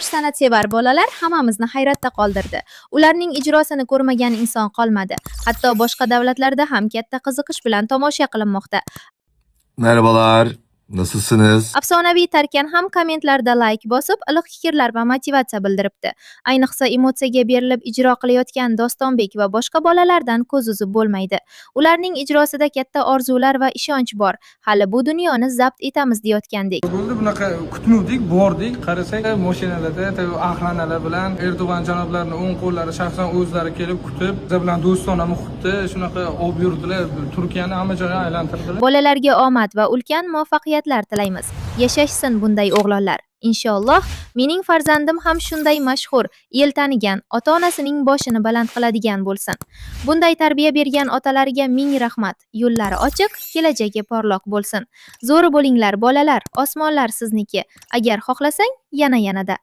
yosh san'atsevar bolalar hammamizni hayratda qoldirdi. Ularning ijrosini ko'rmagan inson qolmadi. Hatto boshqa davlatlarda ham katta qiziqish bilan tomosha qilinmoqda. Merhabalar, nasılsınız? Afsonaviy Tarkan ham kommentlarda like bosib, iliq fikrlar va motivatsiya bildiribdi. Ayniqsa emotsiyaga berilib ijro qilayotgan Dostonbek va boshqa bolalardan ko'z uzib bo'lmaydi. Ularning ijrosida katta orzular va ishonch bor. Hali bu dunyoni zabt etamiz deyotgandek. Bo'ldi, bunaqa kutmovdik, bordik, qarasak mashinalarda ahlanalar bilan Erdo'g'on janoblarini o'ng qo'llari shaxsan o'zlari kelib kutib, biz bilan do'stona muhitda shunaqa olib yurdilar, Turkiyani hamma joyga aylantirdilar. Bolalarga omad va ulkan muvaffaqiyatlar tilaymiz. Yashashsin bunday o'g'lonlar. Inshaalloh mening farzandim ham shunday mashhur, el tanigan, ota-onasining boshini baland qiladigan bo'lsin. Bunday tarbiya bergan otalarga ming rahmat. Yo'llari ochiq, kelajagi porloq bo'lsin. Zo'r bo'linglar bolalar, osmonlar sizniki. Agar xohlasang, yana-yanada.